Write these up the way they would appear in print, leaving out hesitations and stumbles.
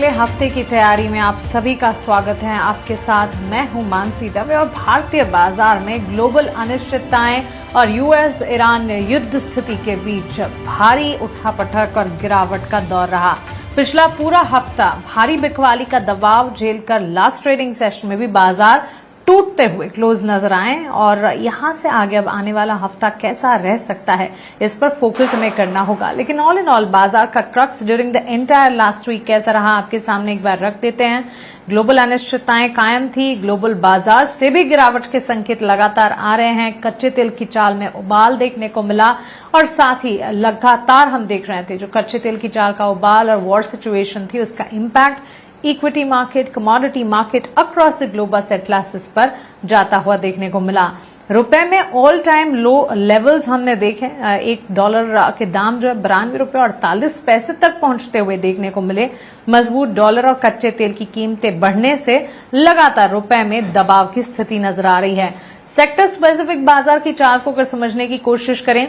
अगले हफ्ते की तैयारी में आप सभी का स्वागत है। आपके साथ मैं हूं मानसी दवे और भारतीय बाजार में ग्लोबल अनिश्चितताएं और यूएस ईरान युद्ध स्थिति के बीच भारी उठापटक और गिरावट का दौर रहा। पिछला पूरा हफ्ता भारी बिकवाली का दबाव झेलकर लास्ट ट्रेडिंग सेशन में भी बाजार टूटते हुए क्लोज नजर आए और यहां से आगे अब आने वाला हफ्ता कैसा रह सकता है, इस पर फोकस हमें करना होगा। लेकिन ऑल इन ऑल बाजार का crux during the entire last week कैसा रहा, आपके सामने एक बार रख देते हैं। ग्लोबल अनिश्चितताएं कायम थी, ग्लोबल बाजार से भी गिरावट के संकेत लगातार आ रहे हैं। कच्चे तेल की चाल में उबाल देखने को मिला और साथ ही लगातार हम देख रहे थे जो कच्चे तेल की चाल का उबाल और वॉर सिचुएशन थी उसका impact equity market, commodity market across the global asset classes पर जाता हुआ देखने को मिला। रुपए में ऑल टाइम लो लेवल्स हमने देखे। $1 के दाम जो है ₹92.48 तक पहुंचते हुए देखने को मिले। मजबूत डॉलर और कच्चे तेल की कीमतें बढ़ने से लगातार रुपए में दबाव की स्थिति नजर आ रही है। सेक्टर स्पेसिफिक बाजार की चाल को अगर समझने की कोशिश करें,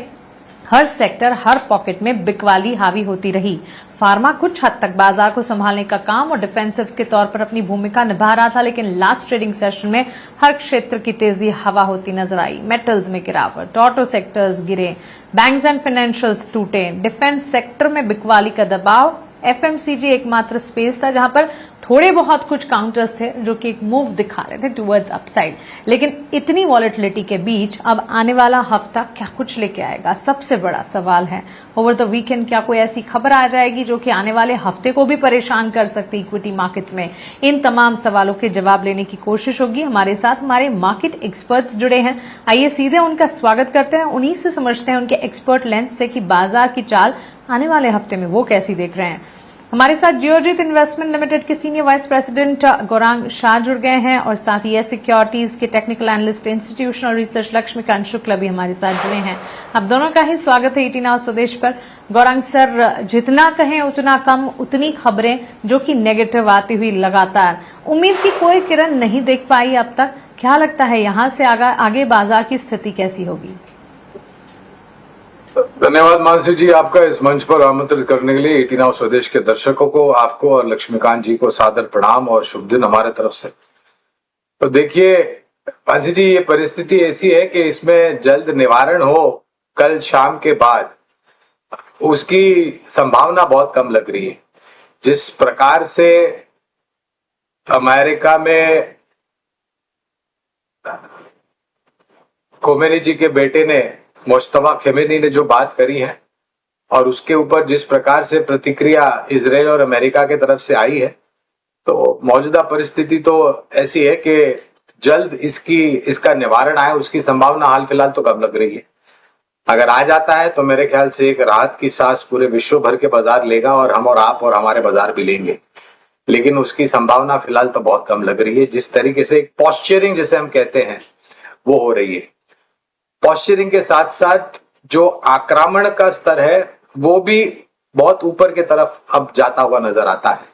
हर सेक्टर हर पॉकेट में बिकवाली हावी होती रही। फार्मा कुछ हद तक बाजार को संभालने का काम और डिफेंसिव्स के तौर पर अपनी भूमिका निभा रहा था, लेकिन लास्ट ट्रेडिंग सेशन में हर क्षेत्र की तेजी हवा होती नजर आई। मेटल्स में गिरावट, ऑटो सेक्टर्स गिरे, बैंक्स एंड फाइनेंशियल्स टूटे, डिफेंस सेक्टर में बिकवाली का दबाव। एफएमसीजी एकमात्र स्पेस था जहां पर थोड़े बहुत कुछ काउंटर्स थे जो कि एक मूव दिखा रहे थे टुवर्ड्स अपसाइड। लेकिन इतनी वॉलेटिलिटी के बीच अब आने वाला हफ्ता क्या कुछ लेके आएगा, सबसे बड़ा सवाल है। ओवर द वीकेंड क्या कोई ऐसी खबर आ जाएगी जो कि आने वाले हफ्ते को भी परेशान कर सकती इक्विटी मार्केट्स में? इन तमाम सवालों के जवाब लेने की कोशिश होगी। हमारे साथ हमारे मार्केट एक्सपर्ट्स जुड़े हैं, आइए सीधे उनका स्वागत करते हैं। उन्हीं से समझते हैं उनके एक्सपर्ट लेंस से कि बाजार की चाल आने वाले हफ्ते में वो कैसी देख रहे हैं। हमारे साथ जियोजित इन्वेस्टमेंट लिमिटेड के senior vice president Gaurang Shah जुड़ गए हैं और साथ ही सिक्योरिटीज के technical analyst institutional research Lakshmikant Shukla भी हमारे साथ जुड़े हैं। आप दोनों का ही स्वागत है 18 आवर्स स्वदेश पर। गौरांग सर, जितना कहें उतना कम, उतनी खबरें जो कि नेगेटिव आती हुई लगातार, उम्मीद की कोई किरण नहीं देख पाई अब तक। क्या लगता है यहां से आगे बाजार की स्थिति कैसी होगी? धन्यवाद मानसी जी, आपका इस मंच पर आमंत्रित करने के लिए। 18 आवर्स स्वदेश के दर्शकों को, आपको और लक्ष्मीकांत जी को सादर प्रणाम और शुभ दिन हमारे तरफ से। तो देखिए मानसी जी, ये परिस्थिति ऐसी है कि इसमें जल्द निवारण हो कल शाम के बाद, उसकी संभावना बहुत कम लग रही है। जिस प्रकार से अमेरिका में खोमेनी जी के बेटे ने, मुश्तबा खेमेनी ने जो बात करी है और उसके ऊपर जिस प्रकार से प्रतिक्रिया इजराइल और अमेरिका के तरफ से आई है, तो मौजूदा परिस्थिति तो ऐसी है कि जल्द इसका निवारण आए, उसकी संभावना हाल फिलहाल तो कम लग रही है। अगर आ जाता है तो मेरे ख्याल से एक राहत की सांस पूरे विश्व भर के बाजार लेगा और हम और आप और हमारे बाजार भी लेंगे, लेकिन उसकी संभावना फिलहाल तो बहुत कम लग रही है। जिस तरीके से पॉस्चरिंग जिसे हम कहते हैं वो हो रही है, पॉस्चरिंग के साथ साथ जो आक्रमण का स्तर है वो भी बहुत ऊपर की तरफ अब जाता हुआ नजर आता है।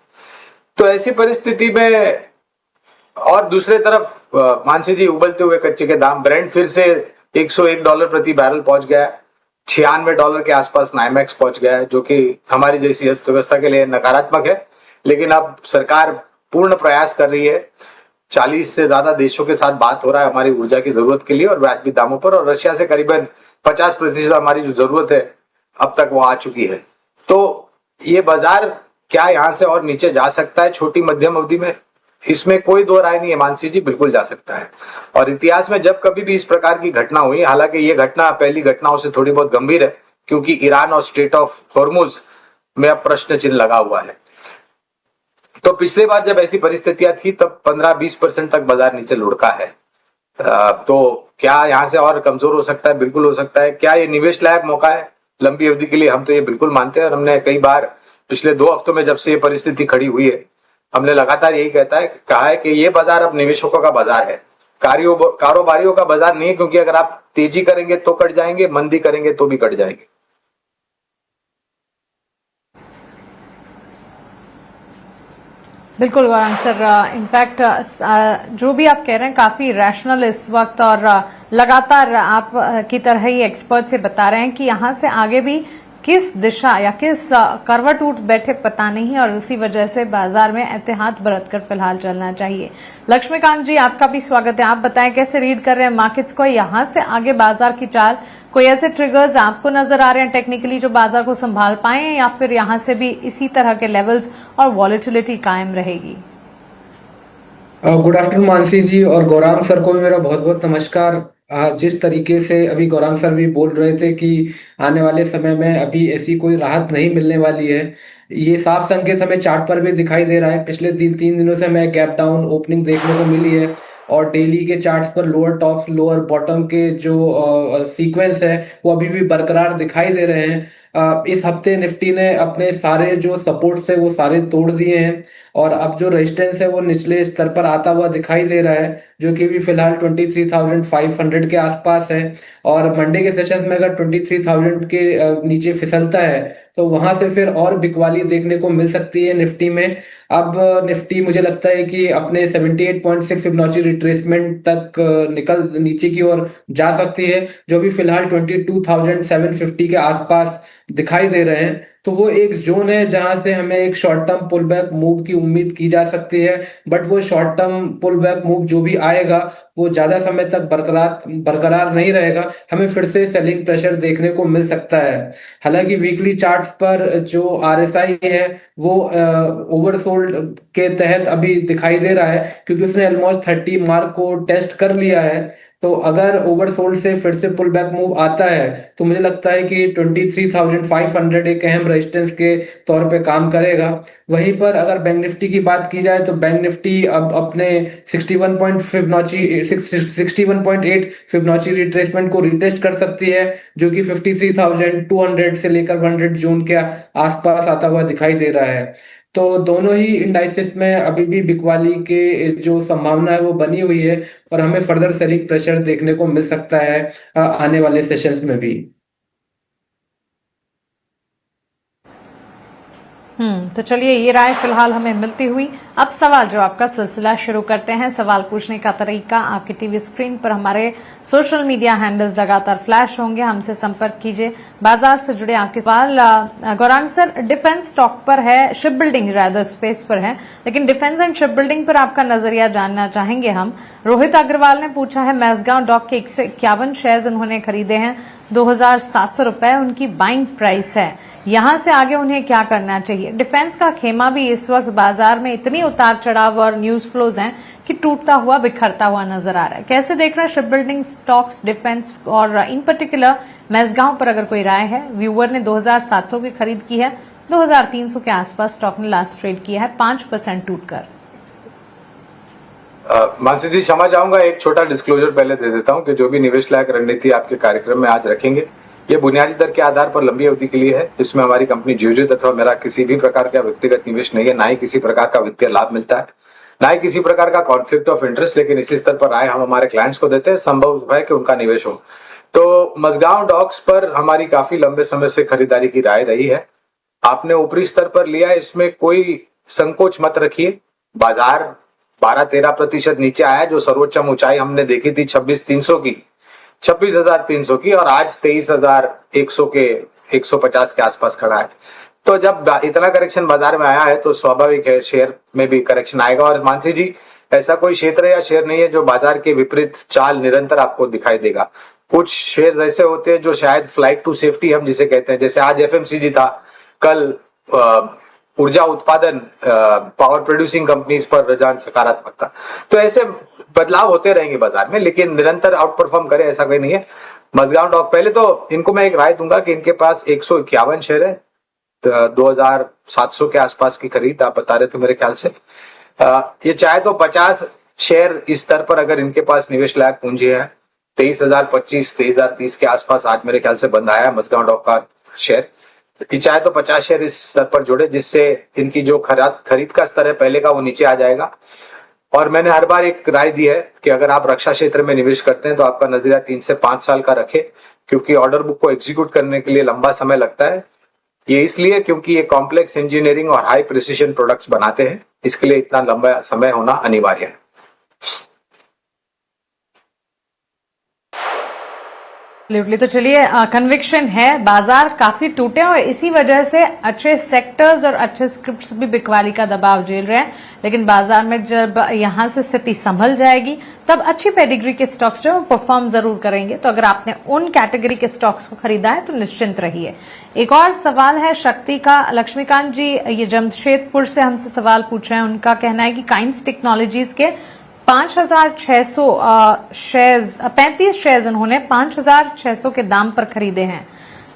तो ऐसी परिस्थिति में, और दूसरे तरफ मानसी जी, उबलते हुए कच्चे के दाम, ब्रेंट फिर से $101 प्रति बैरल पहुंच गया, $96 के आसपास नाइमैक्स पहुंच गया है, जो कि हमारी जैसी अर्थव्यवस्था के लिए नकारात्मक है। लेकिन अब सरकार पूर्ण प्रयास कर रही है, 40 से ज्यादा देशों के साथ बात हो रहा है हमारी ऊर्जा की जरूरत के लिए और वाजिब दामों पर, और रशिया से करीबन 50% हमारी जो जरूरत है अब तक वो आ चुकी है। तो ये बाजार क्या यहां से और नीचे जा सकता है छोटी मध्यम अवधि में? इसमें कोई दो राय नहीं है मानसी जी, बिल्कुल जा सकता है। और इतिहास में जब कभी भी इस प्रकार की घटना हुई, हालांकि ये घटना पहली घटनाओं से थोड़ी बहुत गंभीर है क्योंकि ईरान और स्ट्रेट ऑफ हॉर्मुज में अब प्रश्न चिन्ह लगा हुआ है। तो पिछली बार जब ऐसी परिस्थितियां थी तब 15-20% तक बाजार नीचे लुढ़का है। तो क्या यहां से और कमजोर हो सकता है? बिल्कुल हो सकता है। क्या ये निवेश लायक मौका है लंबी अवधि के लिए? हम तो ये बिल्कुल मानते हैं और हमने कई बार पिछले 2 हफ्तों में जब से ये परिस्थिति खड़ी हुई है, हमने लगातार यही कहा है कि ये बाजार अब निवेशकों का बाजार है, कारोबारियों का बाजार नहीं है, क्योंकि अगर आप तेजी करेंगे तो कट जाएंगे, मंदी करेंगे तो भी कट जाएंगे। बिल्कुल गौरांग सर, इनफैक्ट जो भी आप कह रहे हैं काफी रैशनल इस वक्त, और लगातार आप की तरह ही एक्सपर्ट से बता रहे हैं कि यहां से आगे भी किस दिशा या किस करवट उठ बैठे पता नहीं, और इसी वजह से बाजार में एहतियात बरतकर फिलहाल चलना चाहिए। लक्ष्मीकांत जी, आपका भी स्वागत है। आप बताएं कैसे रीड कर रहे हैं मार्केट्स को, यहां से आगे बाजार की चाल, कोई ऐसे ट्रिगर्स आपको नजर आ रहे हैं टेक्निकली जो बाजार को संभाल पाए, या फिर यहां से भी इसी तरह के लेवल्स और वॉलेटिलिटी कायम रहेगी? गुड आफ्टरनून मानसी जी, और गौरांग सर को भी मेरा बहुत बहुत नमस्कार। जिस तरीके से अभी गौरांग सर भी बोल रहे थे कि आने वाले समय में अभी ऐसी कोई राहत नहीं मिलने वाली है, ये साफ संकेत हमें चार्ट पर भी दिखाई दे रहा है। पिछले तीन दिनों से हमें गैप डाउन ओपनिंग देखने को मिली है, और डेली के चार्ट्स पर लोअर टॉप लोअर बॉटम के जो सीक्वेंस है वो अभी भी बरकरार दिखाई दे रहे हैं। इस हफ्ते निफ्टी ने अपने सारे जो सपोर्ट थे वो सारे तोड़ दिए हैं, और अब जो रेजिस्टेंस है वो निचले स्तर पर आता हुआ दिखाई दे रहा है, जो कि भी फिलहाल 23,500 के आसपास है। और मंडे के सेशन में अगर 23,000 के नीचे फिसलता है तो वहां से फिर और बिकवाली देखने को मिल सकती है निफ्टी में। अब निफ्टी मुझे लगता है कि अपने 78.6 फिबोनाची रिट्रेसमेंट तक निकल नीचे की ओर जा सकती है, जो भी फिलहाल 22,750 के आसपास दिखाई दे रहे हैं। तो वो एक जोन है जहां से हमें एक short term pull back move की उम्मीद की जा सकती है, बट वो short term pull back move जो भी आएगा वो ज्यादा समय तक बरकरार नहीं रहेगा। हमें फिर से सेलिंग प्रेशर देखने को मिल सकता है। हालांकि वीकली चार्ट्स पर जो आरएसआई है वो ओवरसोल्ड के तहत अभी दिखाई दे रहा है, क्योंकि उसने ऑलमोस्ट 30 मार्क को टेस्ट कर लिया है। तो अगर ओवरसोल्ड से फिर से पुल बैक मूव आता है तो मुझे लगता है कि 23,500 एक अहम रेजिस्टेंस के तौर पे काम करेगा। वहीं पर अगर बैंक निफ्टी की बात की जाए तो बैंक निफ्टी अब अपने 61.8 फिबोनाची रिट्रेसमेंट को रिटेस्ट कर सकती है, जो कि 53,200 से लेकर 100 जोन के आसपास आता हुआ दिखाई दे रहा है। तो दोनों ही इंडाइसेस में अभी भी बिकवाली के जो संभावना है वो बनी हुई है, और हमें फर्दर सेलिंग प्रेशर देखने को मिल सकता है आने वाले सेशंस में भी। तो चलिए, ये राय फिलहाल हमें मिलती हुई। अब सवाल जवाब का सिलसिला शुरू करते हैं। सवाल पूछने का तरीका आपकी टीवी स्क्रीन पर हमारे सोशल मीडिया हैंडल्स लगातार फ्लैश होंगे, हमसे संपर्क कीजिए। बाजार से जुड़े आपके सवाल गौरांग सर, डिफेंस स्टॉक पर है, शिप बिल्डिंग रादर स्पेस पर है, लेकिन डिफेंस एंड शिप बिल्डिंग पर आपका नजरिया जानना चाहेंगे हम। रोहित अग्रवाल ने पूछा है, मैसगांव डॉक के 151 शेयर उन्होंने खरीदे हैं, 2,700 रुपए उनकी बाइंग प्राइस है, यहां से आगे उन्हें क्या करना चाहिए? डिफेंस का खेमा भी इस वक्त बाजार में इतनी उतार चढ़ाव और न्यूज फ्लोज हैं कि टूटता हुआ बिखरता हुआ नजर आ रहा है। कैसे देख रहे हैं शिप बिल्डिंग स्टॉक्स, डिफेंस और इन पर्टिकुलर मैसगांव पर अगर कोई राय है? व्यूअर ने 2,700 की खरीद की है, 2,300 के आसपास स्टॉक ने लास्ट ट्रेड किया है, 5% टूटकर। मानसी जी, क्षमा चाहूंगा, एक छोटा डिस्क्लोजर पहले दे देता हूं कि जो भी निवेश लायक रणनीति आपके कार्यक्रम में आज रखेंगे ये बुनियादी दर के आधार पर लंबी अवधि के लिए है। इसमें हमारी कंपनी जियोजित अथवा मेरा किसी भी प्रकार का व्यक्तिगत निवेश नहीं है, ना ही किसी प्रकार का वित्तीय लाभ मिलता है, ना ही किसी प्रकार का कॉन्फ्लिक्ट ऑफ इंटरेस्ट। लेकिन इसी स्तर पर राय हम हमारे क्लाइंट्स को देते हैं, संभव है कि उनका निवेश हो। तो मसगांव डॉक्स पर हमारी काफी लंबे समय से खरीदारी की राय रही है। आपने ऊपरी स्तर पर लिया, इसमें कोई संकोच मत रखिए। बाजार 12-13% नीचे आया, जो सर्वोच्चम ऊंचाई हमने देखी थी 26,300 की, और आज 23,100 के 150 के आसपास खड़ा है। तो जब इतना करेक्शन बाजार में आया है तो स्वाभाविक है शेयर में भी करेक्शन आएगा। और मानसी जी, ऐसा कोई क्षेत्र या शेयर नहीं है जो बाजार के विपरीत चाल निरंतर आपको दिखाई देगा। कुछ शेयर ऐसे होते हैं जो शायद फ्लाइट टू सेफ्टी हम जिसे कहते हैं, जैसे आज एफएमसीजी था, कल ऊर्जा उत्पादन पावर प्रोड्यूसिंग कंपनीज पर रुझान सकारात्मक था। तो ऐसे बदलाव होते रहेंगे बाजार में, लेकिन निरंतर आउट परफॉर्म करे ऐसा कोई नहीं है। मसगांव डॉक, पहले तो इनको मैं एक राय दूंगा कि इनके पास 151 शेयर है, 2,700 के आसपास की खरीद आप बता रहे थे मेरे ख्याल से। ये चाहे तो 50 शेयर इस स्तर पर अगर इनके पास निवेश लायक पूंजी है, 23,025 23,030 के आसपास आज मेरे ख्याल से बंद आया मसगांव डॉक का शेयर। चाहे तो 50 शेयर इस स्तर पर जोड़े, जिससे इनकी जो खरीद का स्तर है पहले का वो नीचे आ जाएगा। और मैंने हर बार एक राय दी है कि अगर आप रक्षा क्षेत्र में निवेश करते हैं तो आपका नजरिया 3 से 5 साल का रखें, क्योंकि ऑर्डर बुक को एग्जीक्यूट करने के लिए लंबा समय लगता है। ये इसलिए क्योंकि ये कॉम्प्लेक्स इंजीनियरिंग और हाई प्रिसिशन प्रोडक्ट्स बनाते हैं, इसके लिए इतना लंबा समय होना अनिवार्य है। तो चलिए, कन्विक्शन है, बाजार काफी टूटे और इसी वजह से अच्छे सेक्टर्स और अच्छे स्क्रिप्ट्स भी बिकवाली का दबाव झेल रहे हैं। लेकिन बाजार में जब यहां से स्थिति संभल जाएगी तब अच्छी पेडिग्री के स्टॉक्स जो परफॉर्म जरूर करेंगे। तो अगर आपने उन कैटेगरी के स्टॉक्स को खरीदा है तो निश्चिंत रहिए। एक और सवाल है शक्ति का। लक्ष्मीकांत जी ये जमशेदपुर से हमसे सवाल पूछ रहे हैं। उनका कहना है कि काइंस टेक्नोलॉजीज के 5,600 शेयर्स, 35 शेयर्स उन्होंने 5,600 के दाम पर खरीदे हैं।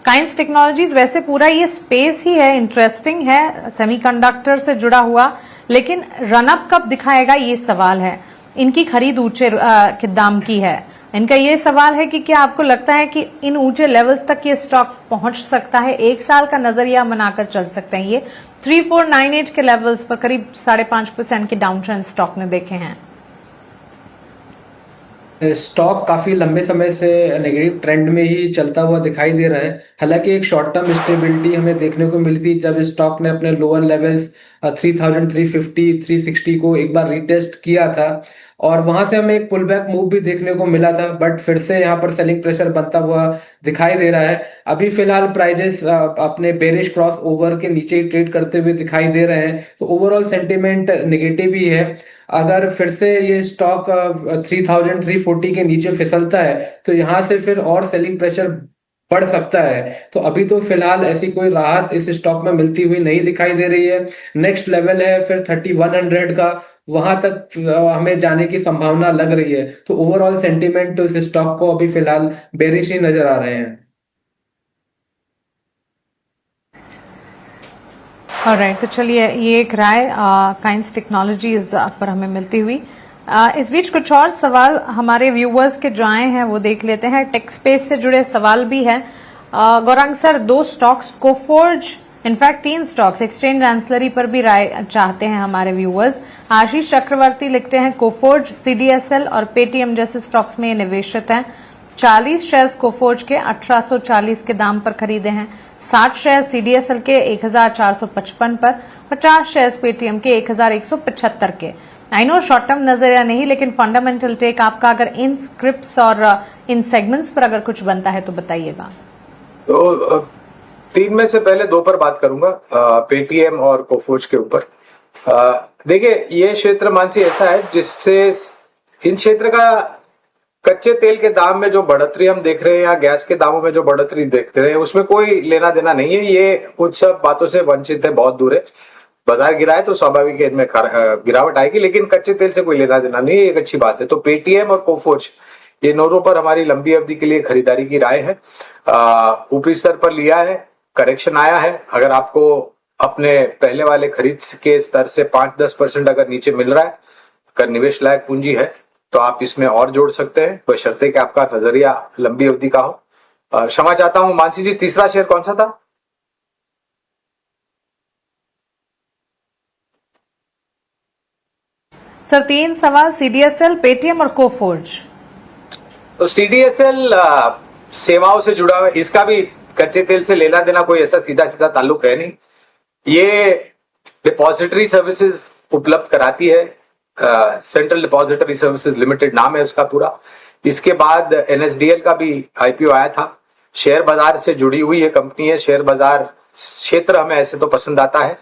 काइंस टेक्नोलॉजीज वैसे पूरा ये स्पेस ही है, इंटरेस्टिंग है, सेमीकंडक्टर से जुड़ा हुआ, लेकिन रनअप कब दिखाएगा ये सवाल है। इनकी खरीद ऊंचे के दाम की है। इनका ये सवाल है कि क्या आपको लगता है कि इन ऊंचे लेवल्स तक ये स्टॉक पहुंच सकता है? एक साल का नजरिया बनाकर चल सकते हैं। ये 3498 के लेवल्स पर करीब 5.5% के डाउन ट्रेंड स्टॉक ने देखे हैं। स्टॉक काफी लंबे समय से नेगेटिव ट्रेंड में ही चलता हुआ दिखाई दे रहा है। हालांकि एक शॉर्ट टर्म स्टेबिलिटी हमें देखने को मिली थी जब स्टॉक ने अपने लोअर लेवल्स 3,350, 360 को एक बार रिटेस्ट किया था और वहां से हमें एक पुल बैक मूव भी देखने को मिला था, बट फिर से यहाँ पर सेलिंग प्रेशर बनता हुआ दिखाई दे रहा है। अभी फिलहाल प्राइजेस अपने बेरिश क्रॉस ओवर के नीचे ही ट्रेड करते हुए दिखाई दे रहे हैं, तो ओवरऑल सेंटिमेंट नेगेटिव ही है। अगर फिर से ये स्टॉक 3,340 के नीचे फिसलता है तो यहाँ से फिर और सेलिंग प्रेशर बढ़ सकता है। तो अभी तो फिलहाल ऐसी कोई राहत इस स्टॉक में मिलती हुई नहीं दिखाई दे रही है। नेक्स्ट लेवल है फिर 3,100 का, वहां तक हमें जाने की संभावना लग रही है। तो ओवरऑल सेंटिमेंट तो इस स्टॉक को अभी फिलहाल बेरिश ही नजर आ रहे हैं। ऑलराइट, तो चलिए ये एक राय काइंस टेक्नोलॉजीज पर हमें मिलती हुई। इस बीच कुछ और सवाल हमारे व्यूअर्स के जो आए हैं वो देख लेते हैं। टेक स्पेस से जुड़े सवाल भी है। Gaurang sir, 2 stocks Coforge, in fact 3 stocks exchange ancillary पर भी राय चाहते हैं हमारे व्यूअर्स। आशीष चक्रवर्ती लिखते हैं कोफोर्ज, सीडीएसएल और पेटीएम जैसे स्टॉक्स में ये निवेशित हैं। 40 शेयर्स कोफोर्ज के 1840 के दाम पर खरीदे हैं, 60 शेयर सीडीएसएल के 1455 पर, 50 शेयर्स पेटीएम के 1175 के। आई नो शॉर्ट टर्म नजरिया नहीं, लेकिन फंडामेंटल टेक आपका अगर इन स्क्रिप्ट्स और इन सेगमेंट्स पर अगर कुछ बनता है तो बताइएगा। तो 3 में से पहले 2 पर बात करूंगा, पेटीएम और कोफोर्ज के ऊपर। देखिए ये क्षेत्र मानसी ऐसा है जिससे इन क्षेत्र का कच्चे तेल के दाम में जो बढ़ोतरी हम देख रहे हैं या गैस के दामों में जो बढ़ोतरी देख रहे हैं उसमें कोई लेना देना नहीं है। ये उन सब बातों से वंचित है, बहुत दूर है। बाजार गिरा है तो स्वाभाविक है इनमें गिरावट आएगी, लेकिन कच्चे तेल से कोई लेना देना नहीं है, एक अच्छी बात है। तो पेटीएम और कोफोर्ज ये नोरों पर हमारी लंबी अवधि के लिए खरीदारी की राय है। ऊपरी स्तर पर लिया है, करेक्शन आया है। अगर आपको अपने पहले वाले खरीद के स्तर से 5-10% अगर नीचे मिल रहा है, अगर निवेश लायक पूंजी है तो आप इसमें और जोड़ सकते हैं, बशर्ते कि आपका नजरिया लंबी अवधि का हो। क्षमा चाहता हूं मानसी जी, तीसरा शेयर कौन सा था? सर 3 सवाल, सीडीएसएल, पेटीएम और कोफोर्ज। तो सीडीएसएल सेवाओं से जुड़ा हुआ, इसका भी कच्चे तेल से लेना देना कोई ऐसा सीधा सीधा ताल्लुक है नहीं। ये डिपॉजिटरी सर्विसेज उपलब्ध कराती है, सेंट्रल डिपॉजिटरी सर्विसेज लिमिटेड नाम है उसका पूरा। इसके बाद एनएसडीएल का भी आईपीओ आया था। शेयर बाजार से जुड़ी हुई है कंपनी है। शेयर बाजार क्षेत्र हमें ऐसे तो पसंद आता है।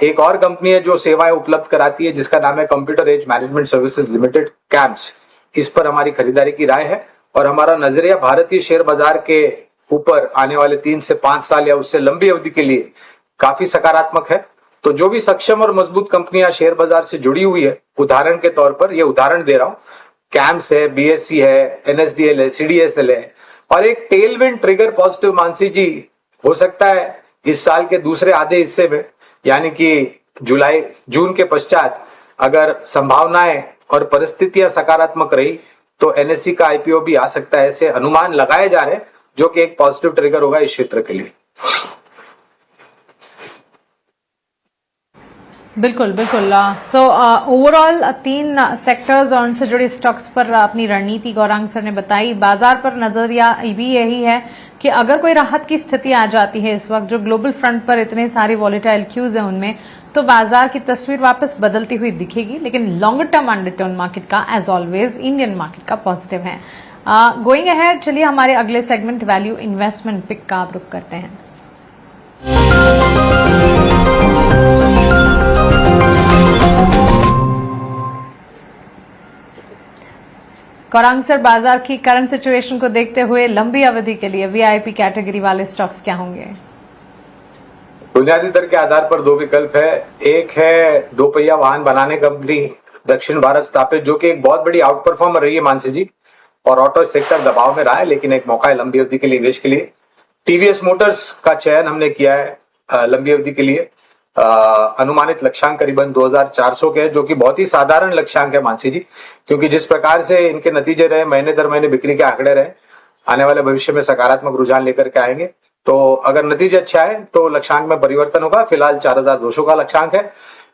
एक और कंपनी है जो सेवाएं उपलब्ध कराती है जिसका नाम है computer age management services limited, CAMS. इस पर हमारी खरीदारी की राय है और हमारा नजरिया भारतीय शेयर बाजार के ऊपर आने वाले 3 से 5 साल या उससे लंबी अवधि के लिए काफी सकारात्मक है। तो जो भी सक्षम और मजबूत कंपनियां शेयर बाजार से जुड़ी हुई है, उदाहरण के तौर पर ये उदाहरण दे रहा हूं, कैम्स है, बीएससी है, एनएसडीएल है, सीडीएसएल है, और एक टेलविंड ट्रिगर पॉजिटिव मानसी जी हो सकता है इस साल के दूसरे आधे हिस्से में, यानी कि जून के पश्चात अगर संभावनाएं और परिस्थितियां सकारात्मक रही तो एनएससी का आईपीओ भी आ सकता है। ऐसे अनुमान लगाए जा रहे हैं जो कि एक पॉजिटिव ट्रिगर होगा इस क्षेत्र के लिए। बिल्कुल बिल्कुल। सो ओवरऑल 3 सेक्टर्स और उनसे जुड़े स्टॉक्स पर अपनी रणनीति गौरांग सर ने बताई। बाजार पर नजरिया भी यही है कि अगर कोई राहत की स्थिति आ जाती है इस वक्त जो ग्लोबल फ्रंट पर इतने सारे वॉलेटाइल क्यूज हैं उनमें, तो बाजार की तस्वीर वापस बदलती हुई दिखेगी। लेकिन लॉन्गर टर्म अंडरटर्न मार्केट का एज ऑलवेज इंडियन मार्केट का पॉजिटिव है। गोइंग अहेड, चलिए हमारे अगले सेगमेंट वैल्यू इन्वेस्टमेंट पिक का आप रुख करते हैं। गौरांग सर, बाजार की करंट सिचुएशन को देखते हुए लंबी अवधि के लिए वीआईपी कैटेगरी वाले स्टॉक्स क्या होंगे? बुनियादी दर के आधार पर दो विकल्प है। एक है दो पहिया वाहन बनाने कंपनी दक्षिण भारत स्थापित, जो कि एक बहुत बड़ी आउट परफॉर्मर रही है मानसी जी, और ऑटो सेक्टर दबाव में रहा है, लेकिन एक मौका है लंबी अवधि के लिए निवेश के लिए। टीवीएस मोटर्स का चयन हमने किया है लंबी अवधि के लिए। अनुमानित लक्ष्यांक करीबन 2400 के है, जो कि बहुत ही साधारण लक्ष्यांक है मानसी जी, क्योंकि जिस प्रकार से इनके नतीजे रहे, महीने दर महीने बिक्री के आंकड़े रहे, आने वाले भविष्य में सकारात्मक रुझान लेकर के आएंगे। तो अगर नतीजे अच्छा है तो लक्ष्यांक में परिवर्तन होगा। फिलहाल 4200 का लक्ष्यांक है।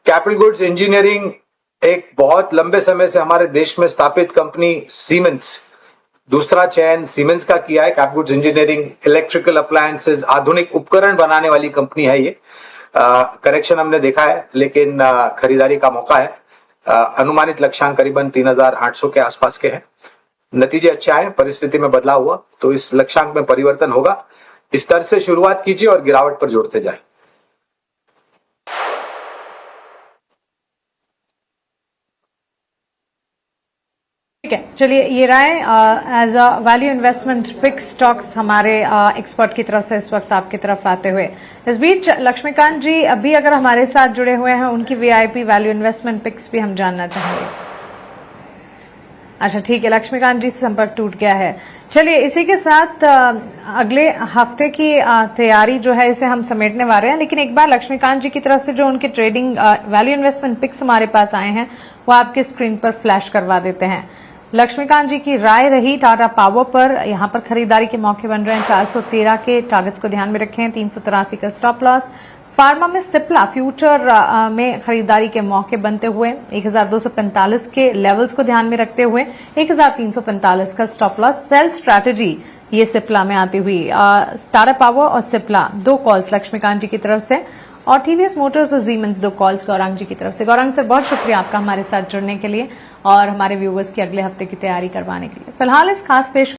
कैपिटल गुड्स इंजीनियरिंग एक बहुत लंबे समय से हमारे देश में स्थापित कंपनी सीमेंस, दूसरा चयन सीमेंस का किया है। Capital goods engineering electrical appliances, आधुनिक उपकरण बनाने वाली कंपनी है ये। करेक्शन हमने देखा है, लेकिन खरीदारी का मौका है। अनुमानित लक्ष्यांक करीबन 3800 के आसपास के हैं। नतीजे अच्छे आए, परिस्थिति में बदलाव हुआ तो इस लक्ष्यांक में परिवर्तन होगा। इस स्तर से शुरुआत कीजिए और गिरावट पर जोड़ते जाए। ठीक है, चलिए ये रहा as a value investment pick stocks हमारे एक्सपर्ट की तरफ से इस वक्त आपकी तरफ आते हुए। इस बीच लक्ष्मीकांत जी अभी अगर हमारे साथ जुड़े हुए हैं, उनकी वीआईपी वैल्यू इन्वेस्टमेंट पिक्स भी हम जानना चाहेंगे। अच्छा ठीक है, लक्ष्मीकांत जी से संपर्क टूट गया है। चलिए इसी के साथ अगले हफ्ते की तैयारी जो है इसे हम समेटने वाले हैं, लेकिन एक बार लक्ष्मीकांत जी की तरफ से जो उनके ट्रेडिंग वैल्यू इन्वेस्टमेंट पिक्स हमारे पास आए हैं वो आपके स्क्रीन पर फ्लैश करवा देते हैं। लक्ष्मीकांत जी की राय रही टाटा पावर पर, यहां पर खरीदारी के मौके बन रहे हैं। 413 के टारगेट्स को ध्यान में रखें, 383 का स्टॉप लॉस। फार्मा में सिप्ला फ्यूचर में खरीदारी के मौके बनते हुए 1245 के लेवल्स को ध्यान में रखते हुए 1345 का स्टॉप लॉस। सेल स्ट्रैटेजी ये सिप्ला में आती हुई। टाटा पावर और सिप्ला दो कॉल्स लक्ष्मीकांत जी की तरफ से, और टीवीएस मोटर्स और जीमेंस दो कॉल्स गौरांग जी की तरफ से। गौरांग सर बहुत शुक्रिया आपका हमारे साथ जुड़ने के लिए और हमारे व्यूवर्स की अगले हफ्ते की तैयारी करवाने के लिए। फिलहाल इस खास पेश